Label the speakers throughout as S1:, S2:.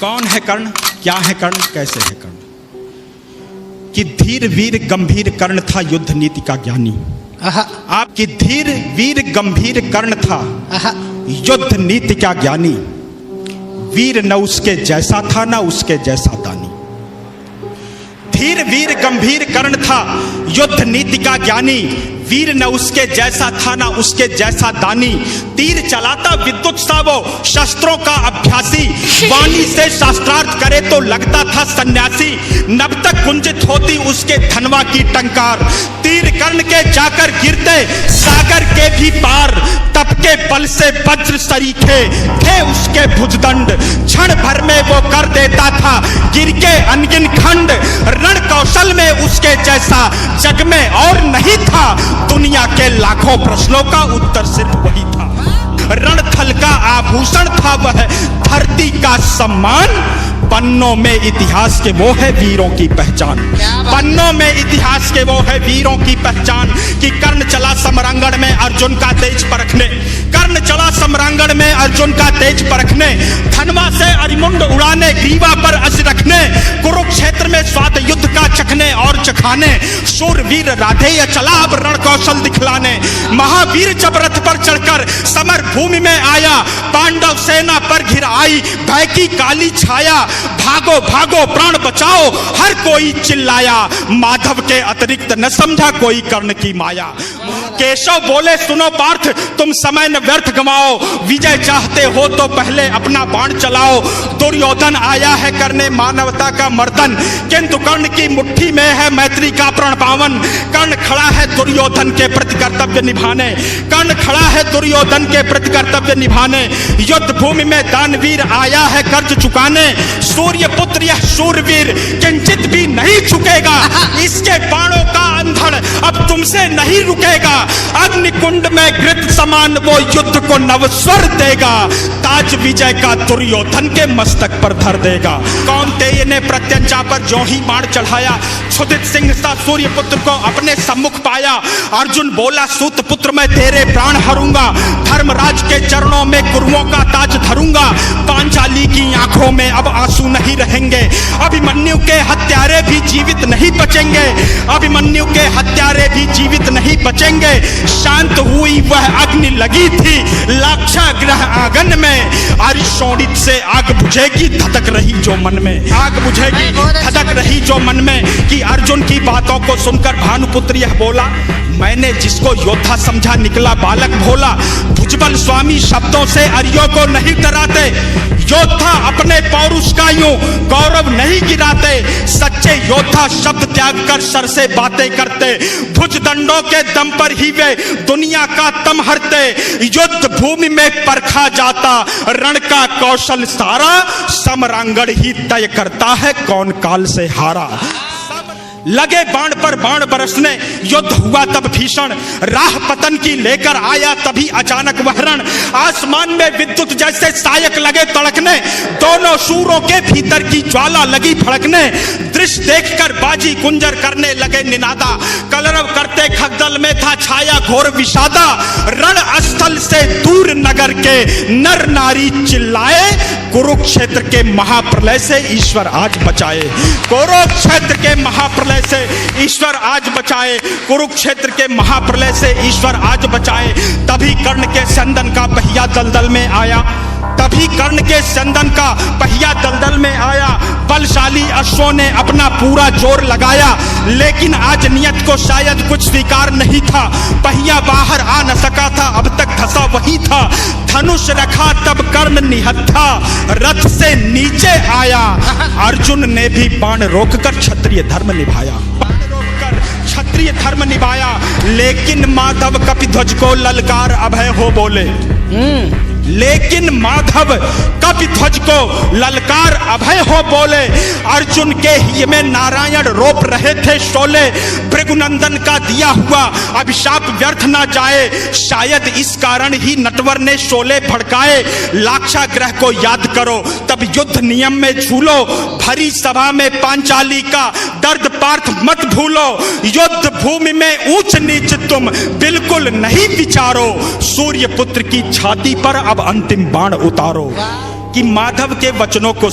S1: कौन है कर्ण, क्या है कर्ण, कैसे है कर्ण? कि धीर वीर गंभीर कर्ण था युद्ध नीति का ज्ञानी। आपकी धीर वीर गंभीर कर्ण था युद्ध नीति का ज्ञानी। वीर न उसके जैसा था न उसके जैसा दानी। धीर वीर गंभीर कर्ण था युद्ध नीति का ज्ञानी। वीर न उसके जैसा था ना उसके जैसा दानी। तीर चलाता विद्युत सा वो शस्त्रों का अभ्यासी। वाणी से शास्त्रार्थ करे तो लगता था सन्यासी। नभ तक गुंजित होती उसके धनवा की टंकार। तीर कर्ण के जाकर गिरते सागर के भी पार। तप के बल से वज्र सरीखे थे उसके भुजदंड। क्षण भर में वो कर देता था गिर के अनगिन खंड। रण कौशल में उसके जैसा जग में और नहीं था। दुनिया के लाखों प्रश्नों का उत्तर सिर्फ वही था। रणथल का आभूषण था वह धरती का सम्मान। पन्नों में इतिहास के वो है वीरों की पहचान। पन्नों में इतिहास के वो है वीरों की पहचान। कि कर्ण चला समरांगण में अर्जुन का तेज परखने। कर्ण चला समरांगण में अर्जुन का तेज परखने। धनवा से अरिमुंड उड़ाने ग्रीवा पर अस रखने। कुरुक्षेत्र में स्वाद युद्ध का चखने और चखाने। शूरवीर राधेय चला अब रण कौशल दिखलाने। महावीर जब रथ पर चढ़कर समर भूमि में आया। पांडव सेना पर घिर आई भय की काली छाया। भागो भागो प्राण बचाओ हर कोई चिल्लाया। माधव के अतिरिक्त न समझा कोई कर्ण की माया। केशव बोले सुनो पार्थ तुम समय न व्यर्थ गवाओ। विजय चाहते हो तो पहले अपना बाण चलाओ। दुर्योधन आया है करने मानवता का मर्दन। किंतु कर्ण की मुट्ठी में है मैत्री का प्रण पावन। कर्ण खड़ा है दुर्योधन के प्रति कर्तव्य निभाने। कर्ण खड़ा है दुर्योधन के प्रति कर्तव्य निभाने। युद्ध भूमि में दानवीर आया है कर्ज चुकाने। सूर्य पुत्र यह शूरवीर किंचित भी नहीं झुकेगा। इसके बाणों का अंधड़ अब तुमसे नहीं रुकेगा। अग्निकुंड में घृत समान वो युद्ध को नवस्वर देगा। ताज विजय का दुर्योधन के मस्तक पर धर देगा। कौन्तेय ने प्रत्यंचा पर जो ही बाण चढ़ाया। क्षुधित सिंह सा सूर्य पुत्र को अपने सम्मुख पाया। अर्जुन बोला सूत पुत्र मैं तेरे प्राण हरूंगा। धर्मराज के चरणों में कुरुओं का ताज धरूंगा। पांचाली की आंखों में अब आंसू नहीं रहेंगे। अभिमन्यु के हत्यारे भी जीवित नहीं बचेंगे। अभिमन्यु के हत्यारे भी जीवित नहीं बचेंगे। शांत हुई वह अग्नि लगी थी लाक्षागृह आंगन में। अरिशोणित से आग बुझेगी धधक रही जो मन में। आग बुझेगी धधक रही जो मन में। कि अर्जुन की बातों को सुनकर भानुपुत्र यह बोला मैंने जिसको योद्धा समझा निकला बालक भोला। भुजबल स्वामी शब्दों से अरियों को नहीं डराते। योद्धा अपने पौरुष का यूं गौरव नहीं गिराते। सच्चे योद्धा शब्द त्याग कर सर से बातें करते। भुजदंडों के दम पर ही वे दुनिया का तम हरते। युद्ध भूमि में परखा जाता रण का कौशल सारा। समरांगण ही तय करता है कौन काल से हारा। लगे बाण पर बाण बरसने युद्ध हुआ तब भीषण। राह पतन की लेकर आया तभी अचानक वह रण। आसमान में विद्युत जैसे सायक लगे तड़कने। दोनों शूरों के भीतर की ज्वाला लगी भड़कने। दृश्य देखकर बाजी गुंजर करने लगे निनादा। कलरव करते खगदल में था छाया घोर विषादा। रण स्थल से दूर नगर के नर नारी चिल्लाए। कुरुक्षेत्र के महाप्रलय से ईश्वर आज बचाए। कुरुक्षेत्र के महाप्रलय से ईश्वर आज बचाए। कुरुक्षेत्र के महाप्रलय से ईश्वर आज बचाए। तभी कर्ण के चंदन का पहिया दलदल में आया। तभी कर्ण के चंदन का पहिया दलदल में आया। बलशाली अश्वों ने अपना पूरा जोर लगाया। लेकिन आज नियत को शायद कुछ स्वीकार नहीं था। पहिया बाहर आ न सका था अब तक धसा वही था। धनुष रखा तब कर्ण निहत्था रथ से नीचे आया। अर्जुन ने भी बाण रोककर क्षत्रिय धर्म निभाया। क्षत्रिय धर्म निभाया। लेकिन माधव कपिध्वज को ललकार अभय हो बोले। लेकिन माधव कपिध्वज को ललकार अभय हो बोले। अर्जुन के हिय में नारायण रोप रहे थे शोले। भृगुनंदन का दिया हुआ अभिशाप व्यर्थ ना जाए। शायद इस कारण ही नटवर ने शोले भड़काए। लाक्षागृह को याद करो तब युद्ध नियम में झूलो। भरी सभा में पांचाली का दर्द पार्थ मत भूलो। युद्ध भूमि में ऊंच नीच तुम बिल्कुल नहीं विचारो। सूर्य पुत्र की छाती पर अब अंतिम बाण उतारो। कि माधव के वचनों को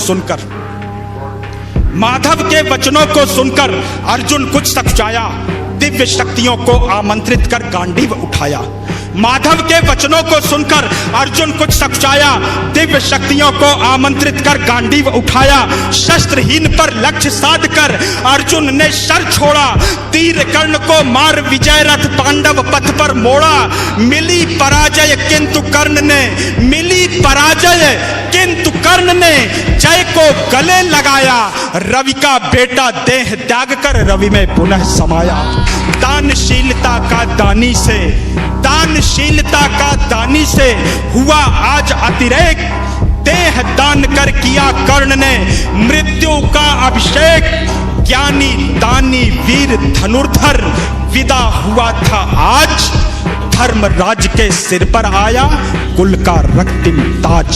S1: सुनकर अर्जुन कुछ सकुचाया, दिव्य शक्तियों को आमंत्रित कर गांडीव उठाया। माधव के वचनों को सुनकर अर्जुन कुछ सकुचाया, दिव्य शक्तियों को आमंत्रित कर गांडीव उठाया। शस्त्रहीन पर लक्ष्य साध कर अर्जुन ने शर छोड़ा, तीर कर्ण को मार विजय रथ पांडव पथ पर मोड़ा। मिली पराजय किंतु कर्ण ने जय को गले लगाया। रवि का बेटा देह त्याग कर रवि में पुनः समाया। दानशीलता का दानी से हुआ आज अतिरेक, देह दान कर किया कर्ण ने मृत्यु का अभिषेक। ज्ञानी दानी वीर धनुर्धर विदा हुआ था आज, धर्मराज के सिर पर आया कुल का रक्तिम ताज।